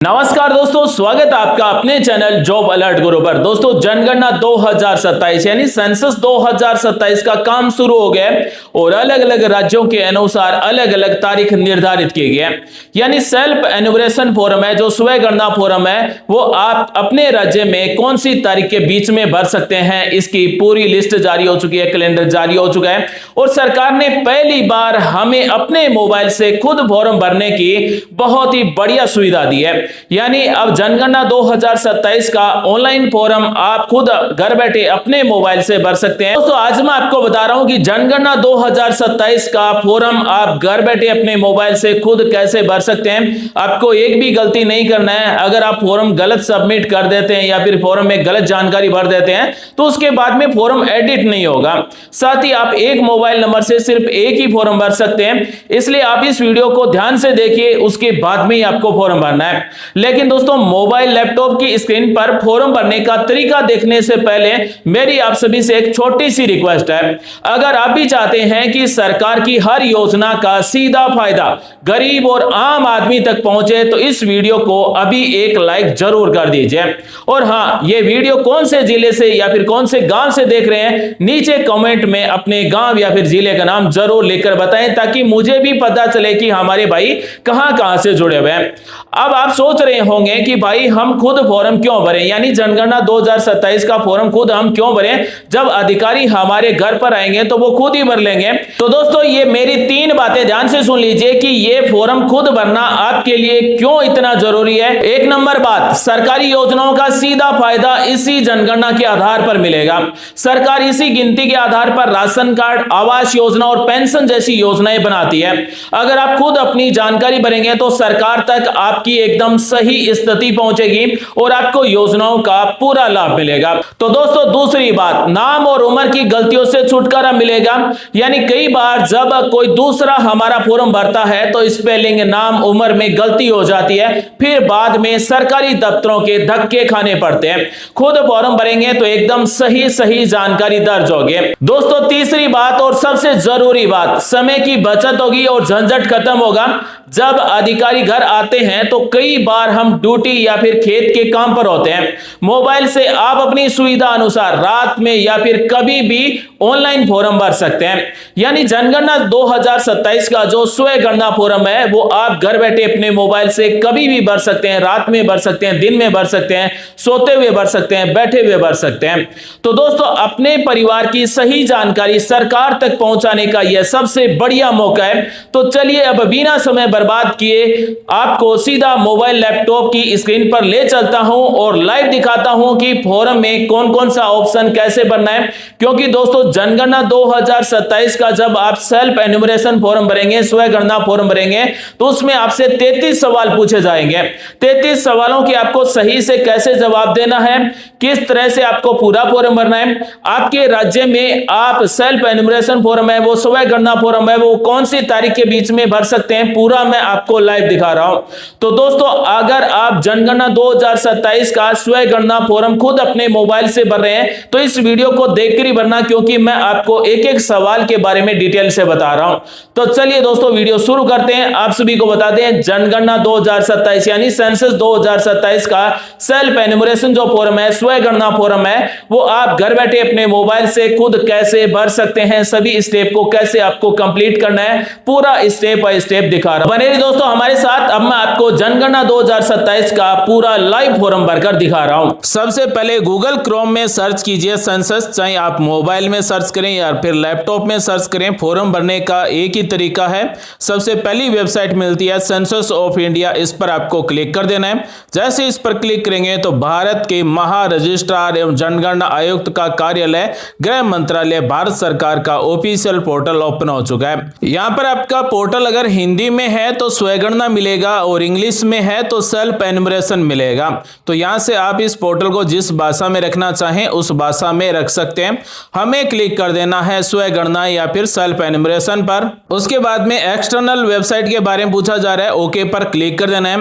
नमस्कार दोस्तों, स्वागत है आपका अपने चैनल जॉब अलर्ट गुरु पर। दोस्तों, जनगणना 2027 यानी सेंसस 2027 का काम शुरू हो गया है और अलग अलग राज्यों के अनुसार अलग अलग तारीख निर्धारित किए गए हैं। यानी सेल्फ एन्यूमरेशन फॉर्म है, जो स्व गणना फॉर्म है, वो आप अपने राज्य में कौन सी तारीख के बीच में भर सकते हैं, इसकी पूरी लिस्ट जारी हो चुकी है, कैलेंडर जारी हो चुका है और सरकार ने पहली बार हमें अपने मोबाइल से खुद फॉर्म भरने की बहुत ही बढ़िया सुविधा दी है। यानी अब जनगणना 2027 का ऑनलाइन फॉर्म आप खुद घर बैठे अपने मोबाइल से भर सकते हैं। दोस्तों, आज मैं आपको बता रहा हूं कि जनगणना 2027 का फॉर्म आप घर बैठे अपने मोबाइल से खुद कैसे भर सकते हैं। आपको एक भी गलती नहीं करना है। अगर आप फॉर्म गलत सबमिट कर देते हैं या फिर फॉर्म में गलत जानकारी भर देते हैं तो उसके बाद में फॉर्म एडिट नहीं होगा। साथ ही आप एक मोबाइल नंबर से सिर्फ एक ही फॉर्म भर सकते हैं, इसलिए आप इस वीडियो को ध्यान से देखिए, उसके बाद में ही आपको फॉर्म भरना है। लेकिन दोस्तों, मोबाइल लैपटॉप की स्क्रीन पर फॉर्म भरने का तरीका देखने से पहले मेरी आप सभी से एक छोटी सी रिक्वेस्ट है। अगर आप भी चाहते हैं कि सरकार की हर योजना का सीधा फायदा गरीब और आम आदमी तक पहुंचे तो इस वीडियो को अभी एक लाइक जरूर कर दीजिए। और हां, ये वीडियो कौन से जिले से या फिर कौन से गांव से देख रहे हैं, नीचे कमेंट में अपने गांव या फिर जिले का नाम जरूर लिखकर बताएं, ताकि मुझे भी पता चले कि हमारे भाई कहां कहां से जुड़े हुए हैं। अब आप सोच रहे होंगे कि भाई हम खुद फॉर्म क्यों भरें, यानी जनगणना 2027 का फॉर्म खुद हम क्यों भरें, जब अधिकारी हमारे घर पर आएंगे तो वो खुद ही भर लेंगे। तो दोस्तों, ये मेरी 3 बातें ध्यान से सुन लीजिए कि ये फॉर्म खुद भरना आपके लिए क्यों इतना जरूरी है। 1 नंबर बात, सरकारी योजनाओं का सीधा फायदा इसी जनगणना के आधार पर मिलेगा। सरकार इसी गिनती के आधार पर राशन कार्ड, आवास योजना और पेंशन जैसी योजनाएं बनाती है। अगर आप खुद अपनी जानकारी भरेंगे तो सरकार तक आपकी एकदम सही स्थिति पहुंचेगी और आपको योजनाओं का पूरा लाभ मिलेगा। तो दोस्तों, दूसरी बात, नाम और उम्र की गलतियों से छुटकारा मिलेगा। यानी कई बार जब कोई दूसरा हमारा फॉर्म भरता है तो स्पेलिंग, नाम, उम्र में गलती हो जाती है, फिर बाद में सरकारी दफ्तरों के धक्के खाने पड़ते हैं। खुद फॉर्म भरेंगे तो एकदम सही जानकारी दर्ज होगी। दोस्तों, तीसरी बात और सबसे जरूरी बात, समय की बचत होगी और झंझट खत्म होगा। जब अधिकारी घर आते हैं तो कई बार हम ड्यूटी या फिर खेत के काम पर होते हैं। मोबाइल से आप अपनी सुविधा अनुसार रात में या फिर कभी भी ऑनलाइन फॉर्म भर सकते हैं। यानी जनगणना 2027 का जो स्व गणना फॉर्म है वो आप घर बैठे अपने मोबाइल से कभी भी भर सकते हैं। रात में भर सकते हैं, दिन में भर सकते हैं, सोते हुए भर सकते हैं, बैठे हुए भर सकते हैं। तो दोस्तों, अपने परिवार की सही जानकारी सरकार तक पहुंचाने का यह सबसे बढ़िया मौका है। तो चलिए अब बिना समय बर्बाद किए आपको सीधा मोबाइल लैपटॉप की स्क्रीन पर ले चलता हूं और लाइव दिखाता हूं कि फॉर्म में कौन कौन सा ऑप्शन कैसे भरना है। क्योंकि दोस्तों, जनगणना 2027 का जब आप सेल्फ एन्यूमरेशन फॉर्म भरेंगे, स्व गणना फॉर्म भरेंगे, तो उसमें आपसे 33 सवाल पूछे जाएंगे। 33 सवालों के आपको सही से कैसे जवाब देना है, किस तरह से आपको पूरा फॉर्म भरना है, आपके राज्य में आप सेल्फ एन्यूमरेशन फॉर्म है, वो स्व गणना फॉर्म है, वो कौन सी तारीख के बीच में भर सकते हैं, पूरा मैं आपको लाइव दिखा रहा हूं। तो दोस्तों, अगर आप जनगणना 2027 का स्व गणना फॉर्म खुद अपने मोबाइल से भर रहे हैं तो इस वीडियो को देखकर ही भरना, क्योंकि मैं आपको एक एक सवाल के बारे में डिटेल से बता रहा हूं। तो चलिए दोस्तों, वीडियो शुरू करते हैं। आप सभी को बता दें, जनगणना 2027 यानी सेंसस 2027 का सेल्फ एन्यूमरेशन जो फॉर्म है, स्व गणना फॉर्म है, वो आप घर बैठे अपने मोबाइल से खुद कैसे भर सकते हैं, सभी स्टेप को कैसे आपको कंप्लीट करना है, पूरा स्टेप बाय स्टेप दिखा रहा हूं। बने रहिए दोस्तों हमारे साथ। अब मैं आपको जनगणना 2027 का पूरा लाइव फॉर्म भरकर दिखा रहा हूं। सबसे पहले गूगल क्रोम में सर्च कीजिए सेंसस, चाहे आप मोबाइल में सर्च करें या फिर लैपटॉप में सर्च करें, फॉर्म भरने का एक ही तरीका है। सबसे पहली वेबसाइट मिलती है सेंसस ऑफ इंडिया, इस पर आपको क्लिक कर देना है। जैसे इस पर क्लिक करेंगे तो भारत के महा रजिस्ट्रार एवं जनगणना आयुक्त का कार्यालय, गृह मंत्रालय, भारत सरकार का ऑफिशियल पोर्टल ओपन हो चुका है। यहाँ पर आपका पोर्टल अगर हिंदी में है तो स्वगणना मिलेगा और इंग्लिश में है तो सेल्फ एन्यूमरेशन मिलेगा। तो यहां से आप इस पोर्टल को जिस भाषा में रखना चाहें उस भाषा में रख सकते हैं। हमें क्लिक कर देना है स्वगणना या फिर सेल्फ एन्यूमरेशन पर। उसके बाद में एक्सटर्नल वेबसाइट के बारे में पूछा जा रहा है, ओके पर क्लिक कर देना है।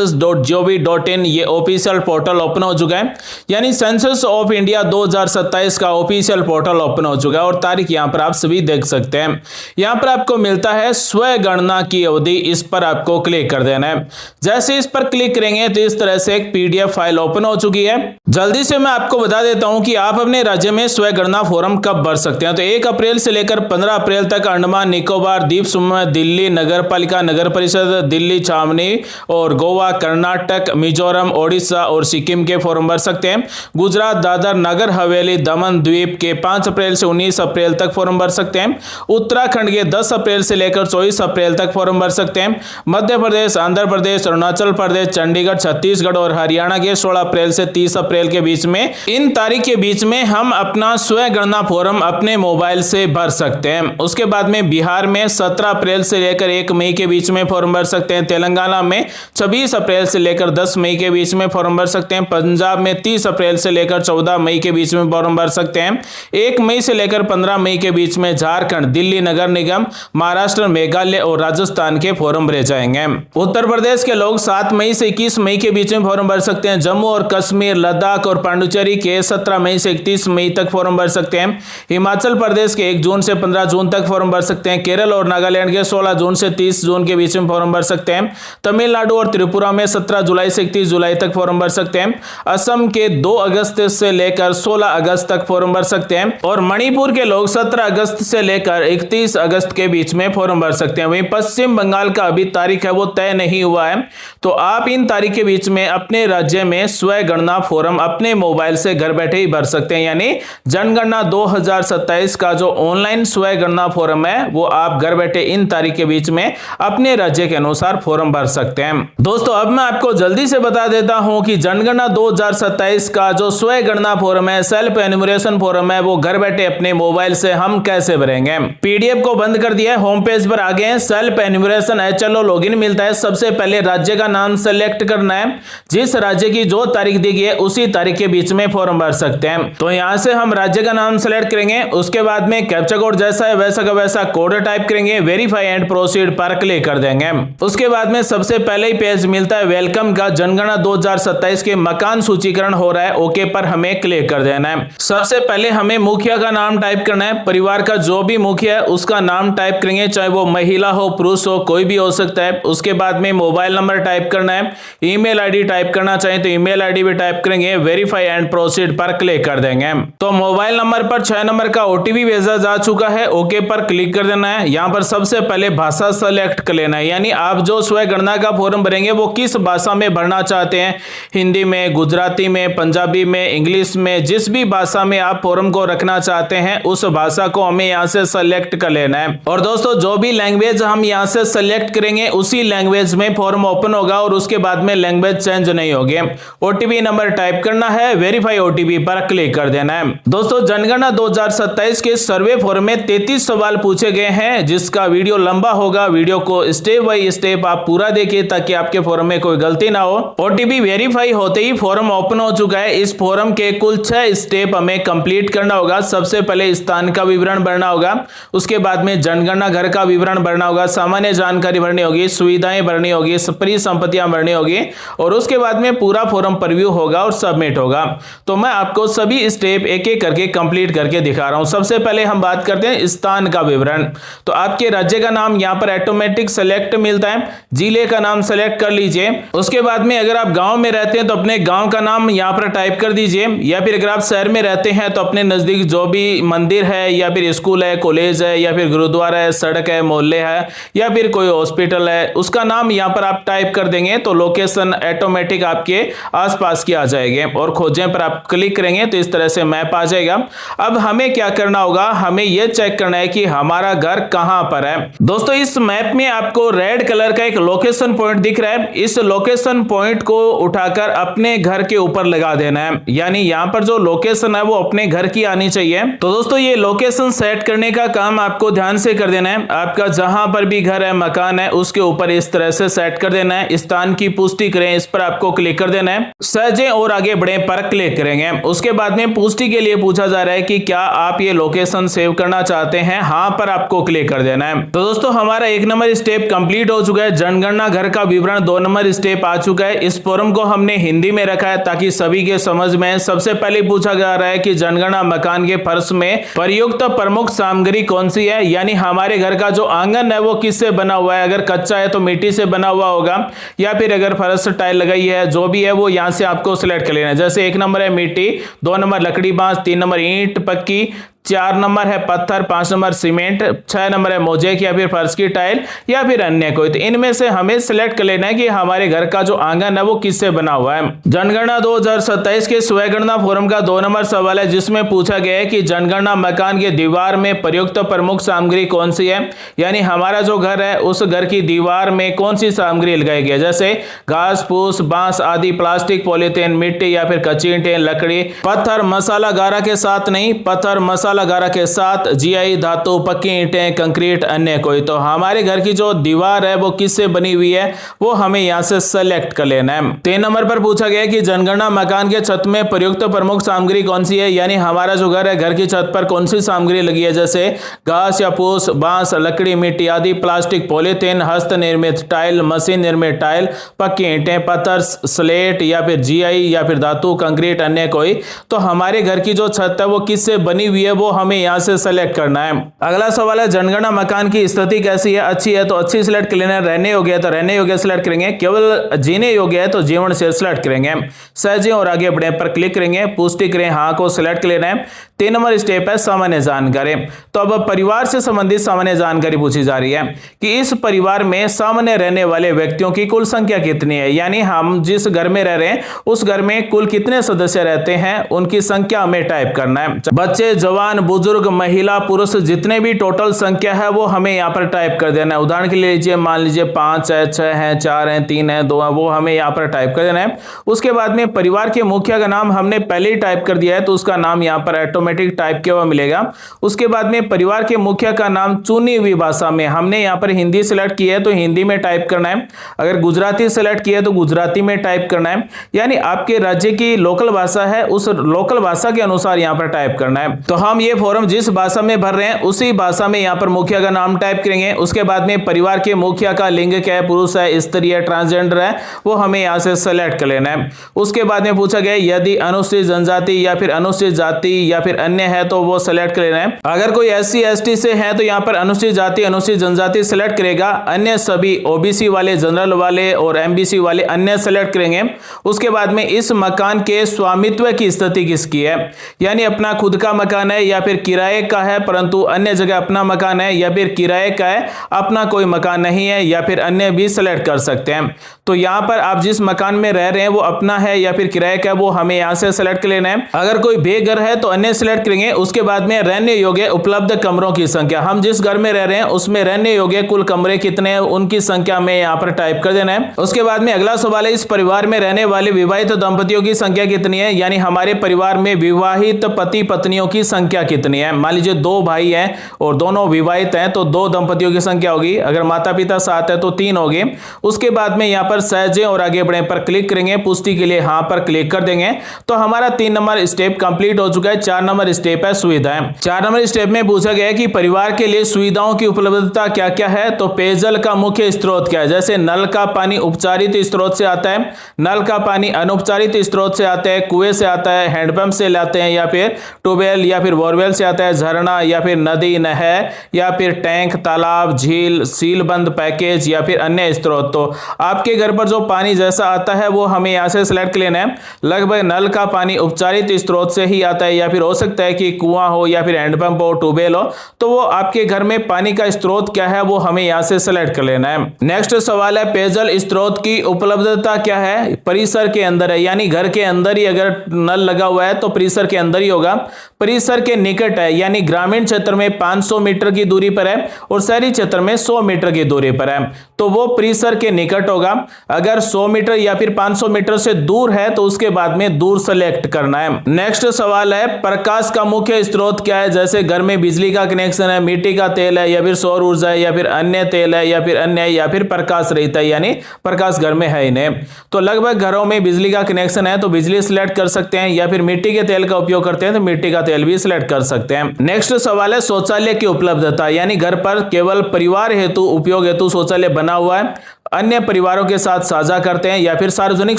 se.census.gov.in ये ऑफिशियल पोर्टल ओपन हो चुका है, यानी सेंसस ऑफ इंडिया 2027 का ऑफिशियल पोर्टल ओपन हो चुका है और तारीख यहां पर आप सभी देख सकते हैं। यहां पर आपको मिलता है स्व गणना की अवधि, इस पर आपको क्लिक कर देना है। जैसे इस पर क्लिक करेंगे तो इस तरह से एक पीडीएफ फाइल ओपन हो चुकी है। जल्दी से मैं आपको बता देता हूं कि आप अपने राज्य में स्व गणना फॉर्म कब भर सकते हैं। तो 1 अप्रैल से लेकर 15 अप्रैल तक अंडमान निकोबार द्वीप समूह, दिल्ली नगर पालिका नगर परिषद, दिल्ली छावनी और गोवा, कर्नाटक, मिजोरम, ओडिशा और सिक्किम के फॉर्म भर सकते हैं। गुजरात, दादर नगर हवेली, दमन द्वीप के 5 अप्रैल से 19 अप्रैल तक फॉर्म भर सकते हैं। उत्तराखंड के 10 अप्रैल से लेकर 24 अप्रैल तक फॉर्म भर सकते हैं। मध्य प्रदेश, आंध्र प्रदेश, अरुणाचल प्रदेश, चंडीगढ़, छत्तीसगढ़ और हरियाणा के 16 अप्रैल से 30 अप्रैल के बीच में, इन तारीख के बीच में हम अपना स्व गणना फॉर्म अपने मोबाइल से भर सकते हैं। उसके बाद में बिहार में 17 अप्रैल से लेकर 1 मई के बीच में फॉर्म भर सकते हैं। तेलंगाना में 26 अप्रैल से लेकर 10 मई के बीच में फॉर्म भर सकते हैं। पंजाब में 30 अप्रैल से लेकर 14 मई के बीच में फॉर्म भर सकते हैं। 1 मई से लेकर 15 मई के बीच में झारखंड, दिल्ली नगर निगम, महाराष्ट्र, मेघालय और राजस्थान के फॉर्म भरे जाएंगे। उत्तर प्रदेश के लोग 7 मई से 21 मई के बीच में फॉर्म भर सकते हैं। जम्मू और कश्मीर, लद्दाख और पांडुचेरी के 17 मई से 31 मई तक फॉर्म भर सकते हैं। हिमाचल प्रदेश के 1 जून से 15 जून तक फॉर्म भर सकते हैं। केरल और नागालैंड के 16 जून से 30 जून के बीच में फॉर्म भर सकते हैं। तमिलनाडु और त्रिपुरा में 17 जुलाई से 31 जुलाई तक फॉर्म भर सकते हैं। असम के 2 अगस्त से लेकर 16 अगस्त तक फॉर्म भर सकते हैं। और मणिपुर के लोग 17 अगस्त से लेकर 31 अगस्त के बीच में फॉर्म भर सकते हैं। वहीं पश्चिम बंगाल का अभी तारीख है वो तय नहीं हुआ है, तो आप इन तारीख के बीच में अपने राज्य में स्व गणना फॉर्म अपने मोबाइल से घर बैठे ही भर सकते हैं। यानी जनगणना 2027 का जो ऑनलाइन स्व गणना फॉर्म है वो आप घर बैठे इन तारीख के बीच में अपने राज्य के अनुसार फॉर्म भर सकते हैं। दोस्तों अब मैं आपको जल्दी से बता देता हूं कि जनगणना 2027 का जो स्व गणना फॉर्म है, सेल्फ एन्यूमरेशन फॉर्म है, वो घर बैठे अपने मोबाइल से हम कैसे भरेंगे। पीडीएफ को बंद कर दिया है, होम पेज पर आ गए हैं। सेल्फ एन्यूमरेशन HLO लॉगिन मिलता है। सबसे पहले राज्य का नाम सेलेक्ट करना है। जिस राज्य की जो तारीख दी गई है उसी तारीख के बीच में फॉर्म भर सकते हैं। तो यहां से हम राज्य का नाम सेलेक्ट करेंगे। उसके बाद में कैप्चा कोड जैसा है वैसा का वैसा कोड टाइप करेंगे। वेरीफाई एंड प्रोसीड पर क्लिक कर देंगे। उसके बाद में सबसे पहले ही पेज मिलता है वेलकम का। जनगणना 2027 के मकान सूचीकरण हो रहा है, ओके पर हमें क्लिक कर देना है। सबसे पहले हमें मुखिया का नाम टाइप करना है। परिवार का जो भी मुखिया है उसका नाम टाइप करेंगे, चाहे वो महिला हो पुरुष हो कोई भी हो सकता है। उसके बाद में मोबाइल नंबर टाइप करना है। ईमेल आईडी टाइप करना चाहे तो ईमेल आईडी भी टाइप करेंगे। वेरीफाई एंड प्रोसीड पर क्लिक कर देंगे। तो मोबाइल नंबर पर 6 नंबर का ओटीपी भेजा जा चुका है, ओके पर क्लिक कर देना है। यहां पर सबसे पहले भाषा सेलेक्ट कर लेना है, यानी आप जो स्व गणना का फॉर्म भरेंगे वो किस भाषा में भरना चाहते हैं। हिंदी में, गुजराती में, पंजाबी में, इंग्लिश में, जिस भी भाषा में आप फॉर्म को रखना चाहते हैं उस भाषा को हमें यहां से सेलेक्ट कर लेना है। और दोस्तों जो भी लैंग्वेज हम यहां से सेलेक्ट करेंगे उसी लैंग्वेज में फॉर्म ओपन होगा और उसके बाद में लैंग्वेज चेंज नहीं होगी। ओटीपी नंबर टाइप करना है, वेरीफाई ओटीपी पर क्लिक कर देना है। दोस्तों जनगणना 2027 के सर्वे फॉर्म में 33 सवाल पूछे गए हैं, जिसका वीडियो लंबा होगा। वीडियो को स्टेप बाय स्टेप आप पूरा देखिए ताकि आपके फॉर्म में कोई गलती ना हो। ओटीपी वेरीफाई होते ही फॉर्म ओपन हो चुका है। इस फॉर्म के कुल 6 स्टेप हमें कंप्लीट करना होगा। सबसे पहले स्थान का विवरण भरना होगा, उसके बाद में जनगणना घर का विवरण भरना होगा, सामान्य जानकारी भरनी होगी, सुविधाएं भरनी होगी, परिसंपत्तियां भरनी होगी और उसके बाद में पूरा फॉर्म प्रीव्यू होगा और सबमिट होगा। तो मैं आपको सभी स्टेप एक एक करके कंप्लीट करके दिखा रहा हूं। सबसे पहले हम बात करते हैं स्थान का विवरण। तो आपके राज्य का नाम यहां पर ऑटोमेटिक सेलेक्ट मिलता है, जिले का नाम सेलेक्ट कर लीजिए। उसके बाद में अगर आप गांव में रहते हैं तो अपने गांव का नाम यहां पर टाइप कर दीजिए, या फिर अगर आप शहर में रहते हैं तो अपने नजदीक जो भी मंदिर है या फिर स्कूल है, कॉलेज है या फिर गुरुद्वारा है, सड़क है, मोहल्ले है या फिर कोई हॉस्पिटल है, उसका नाम यहां पर आप टाइप कर देंगे तो लोकेशन ऑटोमेटिक आपके आसपास की आ जाएगी। और खोजें पर आप क्लिक करेंगे तो इस तरह से मैप आ जाएगा। अब हमें क्या करना होगा, हमें यह चेक करना है कि हमारा घर कहां पर है। दोस्तों इस मैप में आपको रेड कलर का एक लोकेशन पॉइंट दिख रहा है। इस लोकेशन पॉइंट को उठाकर अपने घर के ऊपर लगा देना है, यानी यहां पर जो लोकेशन है वो अपने घर की आनी चाहिए। तो दोस्तों ये लोकेशन सेट करने का काम आपको ध्यान से कर देना है। आपका जहां पर भी घर है, मकान है, उसके ऊपर इस तरह से सेट कर देना है। स्थान की पुष्टि करें, इस पर आपको क्लिक कर देना है। सहेजें और आगे बढ़े पर क्लिक करेंगे। उसके बाद में पुष्टि के लिए पूछा जा रहा है कि क्या आप ये लोकेशन सेव करना चाहते हैं, हाँ पर आपको क्लिक कर देना है। तो दोस्तों हमारा 1 नंबर स्टेप कंप्लीट हो चुका है। जनगणना घर का विवरण 2 नंबर स्टेप आ चुका है। इस फॉर्म को हमने हिंदी में रखा है ताकि सभी के समझ में। सबसे पहले पूछा जा रहा है कि जनगणना मकान के फर्श में प्रयुक्त प्रमुख सामग्री कौन सी है, यानी हमारे घर का जो आंगन आंगन है वो किससे बना हुआ है, अगर कच्चा है तो मिट्टी से बना हुआ होगा, या फिर अगर फर्श टाइल लगाई है, जो भी है वो यहाँ से आपको सिलेक्ट कर लेना है। जैसे 1 नंबर है मिट्टी, 2 नंबर लकड़ी बांस, 3 नंबर ईंट पक्की, 4 नंबर है पत्थर, 5 नंबर सीमेंट, 6 नंबर है मोजेक या फिर फर्श की टाइल या फिर अन्य कोई। तो इनमें से हमें सिलेक्ट कर लेना है कि हमारे घर का जो आंगन है वो किससे बना हुआ है। जनगणना 2027 के स्वयं फोरम का 2 नंबर सवाल है, जिसमें पूछा गया है कि जनगणना मकान के दीवार में प्रयुक्त प्रमुख सामग्री कौन सी है, यानी हमारा जो घर है उस घर की दीवार में कौन सी सामग्री लगाई गई है। जैसे घास फूस, बांस आदि, प्लास्टिक, पॉलीथीन, मिट्टी या फिर कच्ची ईंटें, लकड़ी, पत्थर मसाला गारा के साथ नहीं, पत्थर मसाला गारा के साथ, जीआई धातु, पक्की ईंटें, कंक्रीट, अन्य कोई। तो हमारे घर की जो दीवार है वो किससे बनी हुई है वो हमें यहां से सेलेक्ट कर लेना है। 3 नंबर पर पूछा गया कि जनगणना मकान के छत में प्रयुक्त प्रमुख सामग्री कौन सी है, यानी हमारा जो घर है घर की छत पर कौन सी सामग्री लगी है। जैसे घास या फूस, बांस, लकड़ी, मिट्टी आदि, प्लास्टिक, पॉलीथीन, हस्त निर्मित टाइल, मशीन निर्मित टाइल, पक्की ईंटें, पत्थर, स्लेट या फिर जीआई या फिर धातु, कंक्रीट, अन्य कोई। तो हमारे घर की जो छत है वो किससे बनी हुई है वो हमें यहां से सेलेक्ट करना है। अगला सवाल है जनगणना मकान की स्थिति कैसी है, अच्छी है तो अच्छी सिलेक्ट कर लेना है, रहने योग्य है तो रहने योग्य सिलेक्ट करेंगे, केवल जीने योग्य है तो जीवन से सिलेक्ट करेंगे, सहजे और आगे बढ़े पर क्लिक करेंगे, पुष्टि करें हाँ को सिलेक्ट कर लेना है। 3 नंबर स्टेप है सामान्य जानकारी। तो अब परिवार से संबंधित सामान्य जानकारी पूछी जा रही है कि इस परिवार में सामान्य रहने वाले व्यक्तियों की कुल संख्या कितनी है, यानी हम जिस घर में रह रहे हैं उस घर में कुल कितने सदस्य रहते हैं उनकी संख्या हमें टाइप करना है। बच्चे, जवान, बुजुर्ग, महिला, पुरुष, जितने भी टोटल संख्या है वो हमें यहाँ पर टाइप कर देना है। उदाहरण के लिए लीजिए, मान लीजिए 5 है, 6 है, 4 है, 3 है, 2 है, वो हमें यहाँ पर टाइप कर देना है। उसके बाद में परिवार के मुखिया का नाम हमने पहले ही टाइप कर दिया है तो उसका नाम यहाँ पर ऑटोमेटिक टाइप किया हुआ मिलेगा। उसके बाद में परिवार के मुखिया का नाम चुनी हुई भाषा में, हमने यहाँ पर हिंदी सिलेक्ट किया है तो हिंदी में टाइप करना है, अगर गुजराती सिलेक्ट किया है तो गुजराती में टाइप करना है, यानी आपके राज्य की लोकल भाषा है उस लोकल भाषा के अनुसार यहाँ पर टाइप करना है। तो हम ये फॉर्म जिस भाषा में भर रहे हैं उसी भाषा में यहाँ पर मुखिया का नाम टाइप करेंगे। उसके बाद में परिवार के मुखिया का लिंग क्या है, पुरुष है, स्त्री है, ट्रांसजेंडर है, वो हमें यहाँ से सेलेक्ट कर लेना है। उसके बाद में पूछा गया यदि अनुसूचित जनजाति या फिर अनुसूचित जाति या फिर अन्य है तो वो सेलेक्ट कर लेना है। अगर कोई SC ST से है तो यहाँ पर अनुसूचित जाति, अनुसूचित जनजाति सेलेक्ट करेगा, अन्य सभी OBC वाले, जनरल वाले और MBC वाले अन्य सेलेक्ट करेंगे। उसके बाद में इस मकान के स्वामित्व की स्थिति किसकी है, यानी अपना खुद का मकान है या फिर किराए का है परंतु अन्य जगह अपना मकान है, या फिर किराए का है अपना कोई मकान नहीं है, या फिर अन्य भी सेलेक्ट कर सकते हैं। तो यहाँ पर आप जिस मकान में रह रहे हैं वो अपना है या फिर किराए का है वो हमें यहाँ से सेलेक्ट कर लेना है। अगर कोई बेघर है तो अन्य सेलेक्ट करेंगे। उसके बाद में रहने योग्य उपलब्ध कमरों की संख्या, हम जिस घर में रह रहे हैं उसमें रहने योग्य कुल कमरे कितने हैं उनकी संख्या में यहाँ पर टाइप कर देना है। उसके बाद में अगला सवाल है इस परिवार में रहने वाले विवाहित दंपतियों की संख्या कितनी है, यानी हमारे परिवार में विवाहित पति पत्नियों की संख्या कितनी है। मान लीजिए 2 भाई हैं और दोनों विवाहित हैं तो 2 दंपतियों की संख्या होगी, अगर माता पिता साथ है तो 3 होगी। उसके बाद में यहाँ पर सहजे और आगे बढ़े पर क्लिक करेंगे, पुष्टि के लिए हाँ पर क्लिक कर देंगे। तो हमारा 3 नंबर स्टेप कंप्लीट हो चुका है। 4 नंबर स्टेप है सुविधाएं। 4 नंबर स्टेप में पूछा गया है कि परिवार के लिए सुविधाओं की उपलब्धता क्या क्या है। तो पेयजल का मुख्य स्रोत क्या है, जैसे नल का पानी उपचारित स्रोत से आता है, नल का पानी अनुपचारित स्रोत से आता है, कुएं से आता है, हैंडपंप से लाते हैं या फिर ट्यूबवेल या फिर बोरवेल से आता है, झरना या फिर नदी, नहर या फिर टैंक, तालाब, झील, सीलबंद पैकेज या फिर अन्य स्रोत। तो आपके घर पर जो पानी जैसा आता है वो हमें यहाँ से सिलेक्ट कर लेना है। लगभग नल का पानी उपचारित स्रोत से ही आता है या फिर हो सकता है कि कुआं हो या फिर हैंडपंप हो, ट्यूबवेल हो, तो वो आपके घर में पानी का स्रोत क्या है वो हमें यहाँ से सिलेक्ट कर लेना है। नेक्स्ट सवाल है पेयजल स्रोत की उपलब्धता क्या है, परिसर के अंदर है, यानी घर के अंदर ही अगर नल लगा हुआ है तो परिसर के अंदर ही होगा। परिसर के निकट है, यानी ग्रामीण क्षेत्र में 500 मीटर की दूरी पर है और शहरी क्षेत्र में 100 मीटर की दूरी पर है, तो वो परिसर के निकट होगा। अगर 100 मीटर या फिर 500 मीटर से दूर है तो उसके बाद में दूर सेलेक्ट करना है। नेक्स्ट सवाल है प्रकाश का मुख्य स्रोत क्या है, जैसे घर में बिजली का कनेक्शन है, मिट्टी का तेल है या फिर सौर ऊर्जा है या फिर अन्य तेल है या फिर अन्य या फिर प्रकाश रहित है, यानी प्रकाश घर में है ही नहीं। तो लगभग घरों में बिजली का कनेक्शन है तो बिजली सिलेक्ट कर सकते हैं, या फिर मिट्टी के तेल का उपयोग करते हैं तो मिट्टी का तेल भी सिलेक्ट कर सकते हैं। नेक्स्ट सवाल है शौचालय की उपलब्धता, यानी घर पर केवल परिवार हेतु उपयोग हेतु शौचालय बना हुआ है, अन्य परिवारों के साथ साझा करते हैं, या फिर सार्वजनिक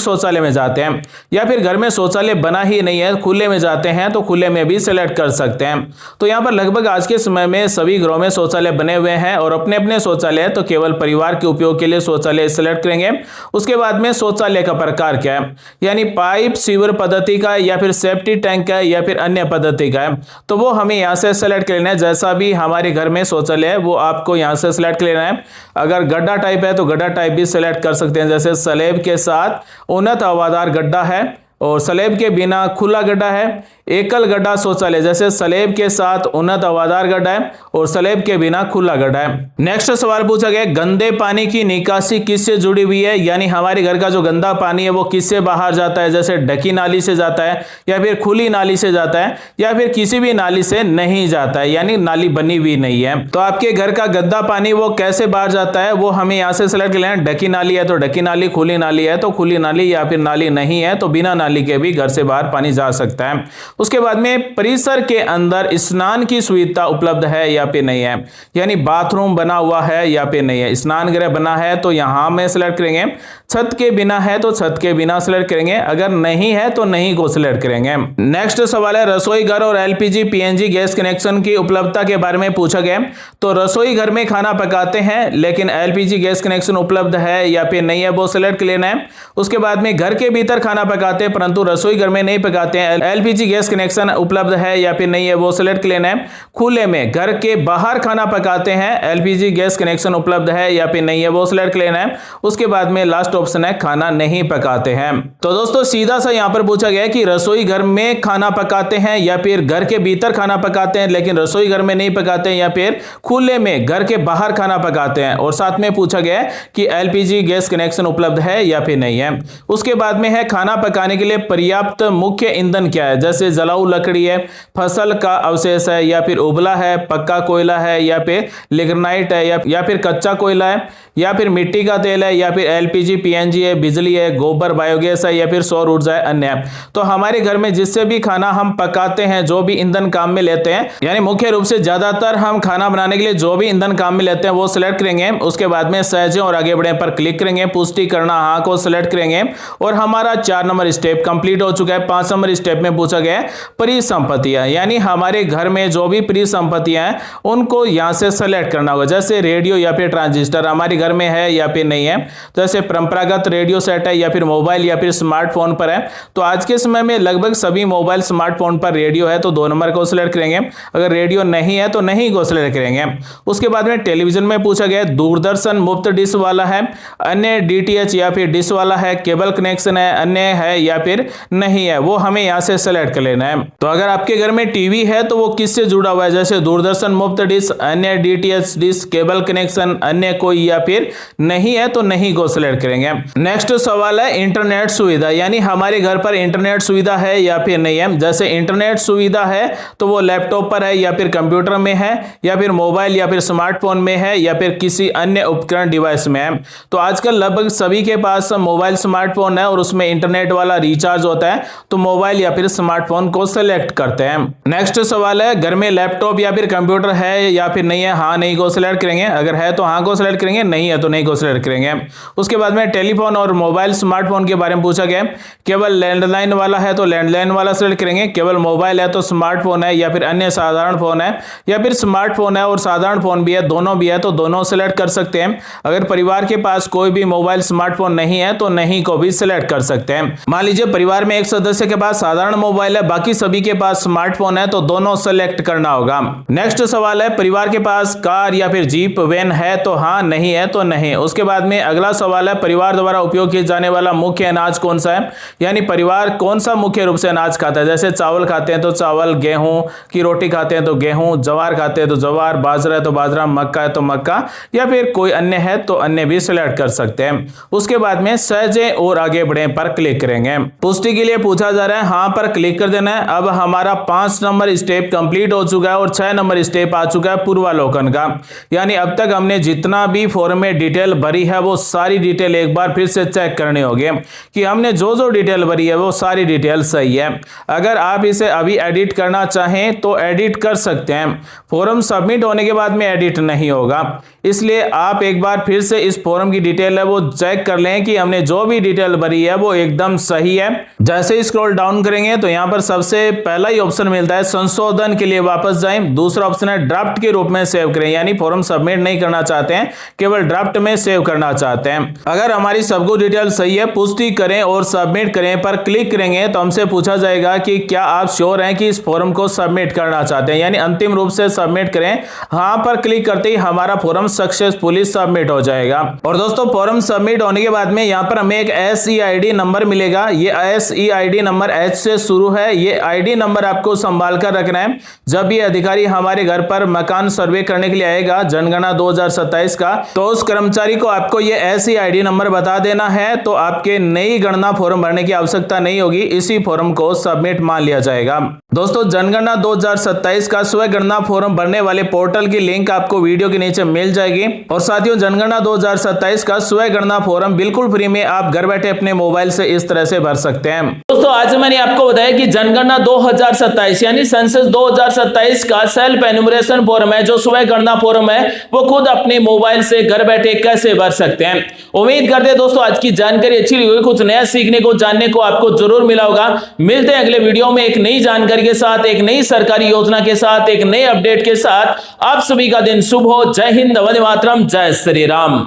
शौचालय में जाते हैं, या फिर घर में शौचालय बना ही नहीं है खुले में जाते हैं तो खुले में भी सेलेक्ट कर सकते हैं। तो यहाँ पर लगभग आज के समय में सभी घरों में शौचालय बने हुए हैं और अपने अपने शौचालय, तो केवल परिवार के उपयोग के लिए शौचालय सेलेक्ट करेंगे। उसके बाद में शौचालय का प्रकार क्या है, यानी पाइप सीवर पद्धति का, या फिर सेफ्टी टैंक का, या फिर अन्य पद्धति का है, तो वो हमें यहाँ से सेलेक्ट कर लेना है। जैसा भी हमारे घर में शौचालय है वो आपको यहाँ से सेलेक्ट कर लेना है। अगर गड्ढा टाइप है तो गड्ढा टाइप भी सेलेक्ट कर सकते हैं, जैसे स्लैब के साथ उन्नत हवादार गड्ढा है और स्लैब के बिना खुला गड्ढा है। एकल गड्ढा शौचालय, जैसे स्लैब के साथ उन्नत हवादार गड्ढा है और स्लैब के बिना खुला गड्ढा है। नेक्स्ट सवाल पूछा गया, गंदे पानी की निकासी किससे जुड़ी हुई है, यानी हमारे घर का जो गंदा पानी है वो किससे बाहर जाता है, जैसे ढकी नाली से जाता है, या फिर खुली नाली से जाता है, या फिर किसी भी नाली से नहीं जाता है, यानी नाली बनी हुई नहीं है। तो आपके घर का गंदा पानी वो कैसे बाहर जाता है, वो हमें यहाँ से सेलेक्ट कर लेना है। ढकी नाली है तो ढकी नाली, खुली नाली है तो खुली नाली, या फिर नाली नहीं है तो बिना नाली के भी घर से बाहर पानी जा सकता है। उसके बाद में परिसर के अंदर स्नान की सुविधा उपलब्ध है या फिर नहीं है, यानी बाथरूम बना हुआ है या फिर नहीं है। स्नान गृह बना है तो यहां में सेलेक्ट करेंगे। छत के बिना है तो छत के बिना सेलेक्ट करेंगे, अगर नहीं है तो नहीं को सिलेक्ट करेंगे। नेक्स्ट सवाल है, रसोई घर और एलपीजी पीएनजी गैस कनेक्शन की उपलब्धता के बारे में पूछा गया। तो रसोई घर में खाना पकाते हैं लेकिन एलपीजी गैस कनेक्शन उपलब्ध है या फिर नहीं है, वो सिलेक्ट कर लेना है। उसके बाद में घर के भीतर खाना पकाते हैं परंतु रसोई घर में नहीं पकाते हैं, एलपीजी गैस कनेक्शन उपलब्ध है या फिर नहीं है, वो सिलेक्ट कर लेना है। खुले में घर के बाहर खाना पकाते हैं, एलपीजी गैस कनेक्शन उपलब्ध है या फिर नहीं है, वो सिलेक्ट कर लेना है। उसके बाद में लास्ट ऑप्शन है, खाना नहीं पकाते हैं। तो दोस्तों सीधा सा यहां पर पूछा गया कि रसोई घर में खाना पकाते हैं या फिर घर के भीतर खाना पकाते हैं लेकिन रसोई घर में नहीं पकाते हैं, या फिर खुले में घर के बाहर खाना पकाते हैं। और साथ में पूछा गया कि एलपीजी गैस कनेक्शन उपलब्ध है या फिर नहीं है। उसके बाद में है, खाना पकाने के लिए पर्याप्त मुख्य ईंधन क्या है, जैसे जलाऊ लकड़ी है, फसल का अवशेष है, या फिर उबला है, पक्का कोयला है, या फिर लिग्नाइट है, या फिर कच्चा कोयला है, या फिर मिट्टी का तेल है, या फिर एलपीजी पीएनजी है, बिजली है, गोबर बायोगैस है, या फिर सौर ऊर्जा है, अन्य है। तो हमारे घर में जिससे भी खाना हम पकाते हैं, जो भी ईंधन काम में लेते हैं, यानी मुख्य रूप से ज्यादातर हम खाना बनाने के लिए जो भी ईंधन काम में लेते हैं वो सिलेक्ट करेंगे। उसके बाद में सहजे और आगे बढ़े पर क्लिक करेंगे, पुष्टि करना हाँ को सिलेक्ट करेंगे और हमारा 4 नंबर स्टेप कंप्लीट हो चुका है। 5 नंबर स्टेप में पूछा गया है परिसंपत्तियां, यानी हमारे घर में जो भी परिसंपत्तियां हैं उनको यहां से सेलेक्ट करना होगा। जैसे रेडियो या फिर ट्रांजिस्टर हमारे घर में है या फिर नहीं है, जैसे परंपरागत रेडियो सेट है या फिर मोबाइल या फिर स्मार्टफोन पर है। तो आज के समय में लगभग सभी मोबाइल स्मार्टफोन पर रेडियो है तो 2 नंबर को सिलेक्ट करेंगे। अगर रेडियो नहीं है तो नहीं को सिलेक्ट करेंगे। उसके बाद में टेलीविजन में पूछा गया, दूरदर्शन मुफ्त डिश वाला है, अन्य डीटीएच या फिर डिश वाला है, केबल कनेक्शन है, अन्य है या फिर नहीं है, वो हमें यहां से सेलेक्ट कर लेना है। तो अगर आपके घर में टीवी है तो वो किससे जुड़ा हुआ है, जैसे दूरदर्शन मुफ्त डिश, अन्य डीटीएच डिश, केबल कनेक्शन, अन्य कोई या फिर नहीं है तो नहीं को सिलेक्ट करेंगे। नेक्स्ट सवाल है इंटरनेट सुविधा, यानी हमारे घर पर इंटरनेट सुविधा है या फिर नहीं है। जैसे इंटरनेट सुविधा है तो वो लैपटॉप पर है या फिर कंप्यूटर में है या फिर मोबाइल या फिर स्मार्टफोन में है या फिर किसी अन्य उपकरण डिवाइस में है। तो आजकल लगभग सभी के पास मोबाइल स्मार्टफोन है और उसमें इंटरनेट वाला रिचार्ज होता है, तो मोबाइल या फिर स्मार्टफोन को सेलेक्ट करते हैं। नेक्स्ट सवाल है, घर में लैपटॉप या फिर कंप्यूटर है या फिर नहीं है, हाँ नहीं को सिलेक्ट करेंगे। अगर है तो हाँ को सिलेक्ट करेंगे, नहीं है तो नहीं को सिलेक्ट करेंगे। उसके बाद में टेलीफोन और मोबाइल स्मार्टफोन के बारे में पूछा गया, केवल लैंडलाइन वाला है तो लैंडलाइन वाला सिलेक्ट करेंगे, केवल मोबाइल है तो स्मार्टफोन है या फिर अन्य साधारण फोन है, या फिर स्मार्टफोन है और साधारण फोन भी है, दोनों भी है तो दोनों सिलेक्ट कर सकते हैं। अगर परिवार के पास कोई भी मोबाइल स्मार्टफोन नहीं है तो नहीं को भी सिलेक्ट कर सकते हैं। मान लीजिए परिवार में एक सदस्य के पास साधारण मोबाइल है, बाकी सभी के पास स्मार्टफोन है, तो दोनों सेलेक्ट करना होगा। नेक्स्ट सवाल है, परिवार के पास कार या फिर जीप वैन है तो हाँ, नहीं है तो नहीं। उसके बाद में अगला सवाल है, परिवार द्वारा उपयोग किए जाने वाला मुख्य अनाज कौन सा है, यानी परिवार कौन सा मुख्य रूप से अनाज खाता है। जैसे चावल खाते हैं तो चावल, गेहूं की रोटी खाते हैं तो गेहूं, जवार खाते हैं तो जवार, बाजरा है तो बाजरा, मक्का है तो मक्का, या फिर कोई अन्य है तो अन्य भी सिलेक्ट कर सकते हैं। उसके बाद में सहजे और आगे बढ़े पर क्लिक करेंगे। पुष्टि के लिए पूछा जा रहा है, हाँ पर क्लिक कर देना है। अब हमारा 5 नंबर स्टेप कंप्लीट हो चुका है और 6 नंबर स्टेप आ चुका है पूर्वावलोकन का, यानी अब तक हमने जितना भी फॉर्म में डिटेल भरी है वो सारी डिटेल एक बार फिर से चेक करनी होगी कि हमने जो जो डिटेल भरी है वो सारी डिटेल सही है। अगर आप इसे अभी एडिट करना चाहें तो एडिट कर सकते हैं, फॉर्म सबमिट होने के बाद में एडिट नहीं होगा। इसलिए आप एक बार फिर से इस फॉर्म की डिटेल है वो चेक कर लें कि हमने जो भी डिटेल भरी है वो एकदम सही है। जैसे ही स्क्रॉल डाउन करेंगे तो यहाँ पर सबसे पहला ही ऑप्शन मिलता है संशोधन के लिए वापस जाएं। दूसरा ऑप्शन है ड्राफ्ट के रूप में सेव करें, यानी फॉर्म सबमिट नहीं करना चाहते हैं, केवल ड्राफ्ट में सेव करना चाहते हैं। अगर हमारी सब कुछ डिटेल सही है पुष्टि करें और सबमिट करें पर क्लिक करेंगे तो हमसे पूछा जाएगा कि क्या आप श्योर हैं कि इस फॉर्म को सबमिट करना चाहते हैं, यानी अंतिम रूप से सबमिट करें। हाँ पर क्लिक करते ही हमारा फॉर्म सक्सेसफुली सबमिट हो जाएगा। और दोस्तों फॉर्म सबमिट होने के बाद में यहाँ पर हमें एक SEID नंबर मिलेगा। ये SEID नंबर H से शुरू है। ये ID नंबर आपको संभाल कर रखना है। जब ये अधिकारी हमारे घर पर मकान सर्वे करने के लिए आएगा जनगणना 2027 का, तो उस कर्मचारी को आपको ये SEID नंबर बता देना है, तो आपके नई गणना फॉर्म भरने की आवश्यकता नहीं होगी। इसी फॉर्म को सबमिट मान लिया जाएगा। दोस्तों जनगणना 2027 का स्व गणना फॉर्म भरने वाले पोर्टल की लिंक आपको वीडियो के नीचे मिल जाएगी। और साथियों जनगणना 2027 का स्व गणना फॉर्म बिल्कुल फ्री में आप घर बैठे अपने मोबाइल से इस तरह से भर सकते हैं। दोस्तों आज मैंने आपको बताया कि जनगणना 2027 यानी सेंसस 2027 का सेल्फ एन्यूमरेशन फॉर्म है, जो स्व गणना फॉर्म है वो खुद अपने मोबाइल से घर बैठे कैसे भर सकते हैं। उम्मीद करते हैं दोस्तों आज की जानकारी अच्छी लगी होगी, कुछ नया सीखने को जानने को आपको जरूर मिला होगा। मिलते हैं अगले वीडियो में एक नई जानकारी के साथ, एक नई सरकारी योजना के साथ, एक नए अपडेट के साथ। आप सभी का दिन शुभ हो। जय हिंद, वंदे मातरम, जय श्री राम।